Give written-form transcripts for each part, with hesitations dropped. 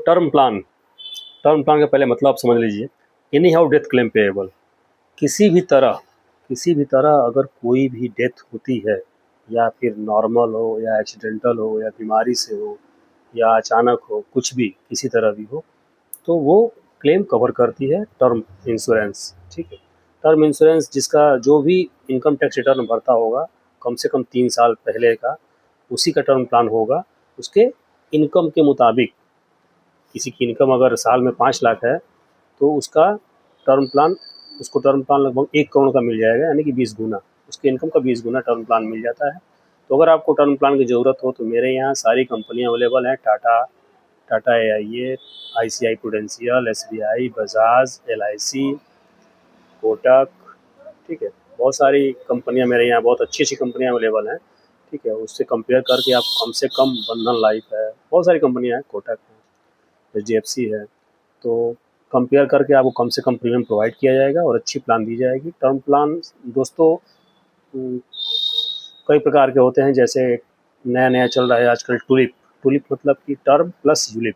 Term plan का पहले मतलब आप समझ लीजिए। Any how death claim payable, किसी भी तरह अगर कोई भी डेथ होती है, या फिर नॉर्मल हो या एक्सीडेंटल हो या बीमारी से हो या अचानक हो, कुछ भी किसी तरह भी हो, तो वो क्लेम कवर करती है टर्म इंश्योरेंस। ठीक है, टर्म इंश्योरेंस जिसका जो भी इनकम टैक्स रिटर्न भरता होगा कम से कम 3 साल पहले का, उसी का टर्म प्लान होगा। उसके इनकम के मुताबिक, किसी की इनकम अगर साल में 5 लाख है तो उसको टर्म प्लान लगभग 1 करोड़ का मिल जाएगा, यानी कि 20 गुना, उसके इनकम का 20 गुना टर्म प्लान मिल जाता है। तो अगर आपको टर्म प्लान की ज़रूरत हो तो मेरे यहाँ सारी कंपनियाँ अवेलेबल हैं। Tata AIA, ICI prudential, SBI, Bajaj, LIC, Kotak. ठीक है, बहुत सारी कंपनियां मेरे यहाँ, बहुत अच्छी अच्छी कंपनियां अवेलेबल हैं। ठीक है, उससे कंपेयर करके आप कम से कम, बंधन लाइफ है, बहुत सारी कंपनियां हैं, कोटक है, HDFC है, तो कंपेयर करके आपको कम से कम प्रीमियम प्रोवाइड किया जाएगा और अच्छी प्लान दी जाएगी। टर्म प्लान दोस्तों कई प्रकार के होते हैं, जैसे नया नया चल रहा है आजकल टूलिप मतलब कि टर्म प्लस यूलिप।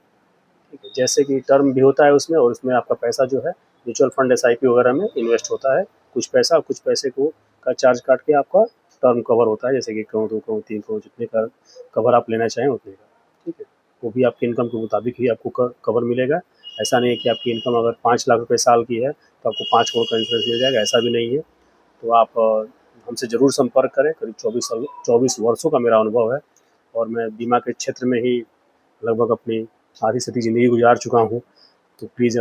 ठीक है, जैसे कि टर्म भी होता है उसमें, और उसमें आपका पैसा जो है म्यूचुअल फंड SIP वगैरह में इन्वेस्ट होता है, कुछ पैसे को का चार्ज काट के आपका टर्म कवर होता है, जैसे कि 1 करोड़, 2 करोड़, 3 करोड़, जितने का कवर आप लेना चाहें उतने का। ठीक है, वो भी आपके इनकम के मुताबिक ही आपको कवर मिलेगा। ऐसा नहीं है कि आपकी इनकम अगर 5 लाख रुपये साल की है तो आपको 5 करोड़ का इंश्योरेंस मिल जाएगा, ऐसा भी नहीं है। तो आप हमसे ज़रूर संपर्क करें। करीब 24 वर्षों का मेरा अनुभव है, और मैं बीमा के क्षेत्र में ही लगभग अपनी आधी से अधिक ज़िंदगी गुजार चुका हूँ। तो प्लीज़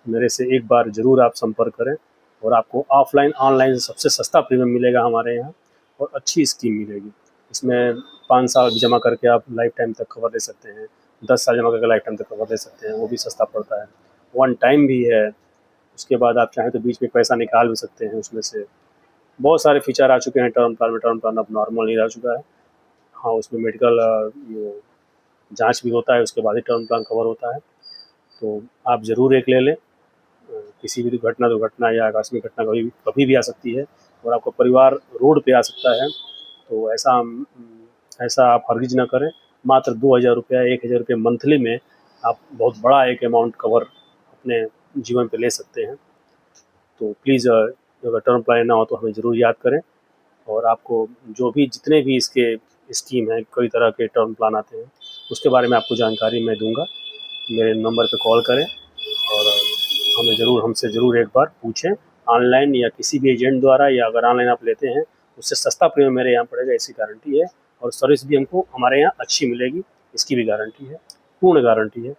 मेरे से एक बार ज़रूर आप संपर्क करें, और आपको ऑफलाइन ऑनलाइन सबसे सस्ता प्रीमियम मिलेगा हमारे यहाँ, और अच्छी स्कीम मिलेगी। इसमें 5 साल जमा करके आप लाइफ टाइम तक कवर ले सकते हैं, 10 साल जमा करके लाइफ टाइम तक कवर ले सकते हैं, वो भी सस्ता पड़ता है। वन टाइम भी है, उसके बाद आप चाहें तो बीच में पैसा निकाल भी सकते हैं उसमें से। बहुत सारे फीचर आ चुके हैं टर्म प्लान में। टर्म प्लान अब नॉर्मल नहीं रह चुका है। हाँ, उसमें मेडिकल जांच भी होता है, उसके बाद ही टर्म प्लान कवर होता है। तो आप ज़रूर एक ले लें। किसी भी दुर्घटना या आकस्मिक घटना कभी कभी भी आ सकती है, और आपका परिवार रोड पे आ सकता है। तो ऐसा आप हरगिज़ ना करें। मात्र 2,000 रुपया, 1,000 रुपये मंथली में आप बहुत बड़ा एक अमाउंट कवर अपने जीवन पे ले सकते हैं। तो प्लीज़ अगर टर्म प्लान ना हो तो हमें ज़रूर याद करें। और आपको जो भी जितने भी इसके स्कीम हैं, कई तरह के टर्म प्लान आते हैं, उसके बारे में आपको जानकारी मैं दूंगा। मेरे नंबर पे कॉल करें, और हमसे ज़रूर एक बार पूछें, ऑनलाइन या किसी भी एजेंट द्वारा, या अगर ऑनलाइन आप लेते हैं उससे सस्ता प्रीमियम मेरे यहाँ पड़ेगा, ऐसी गारंटी है। और सर्विस भी हमको हमारे यहाँ अच्छी मिलेगी, इसकी भी गारंटी है, पूर्ण गारंटी है।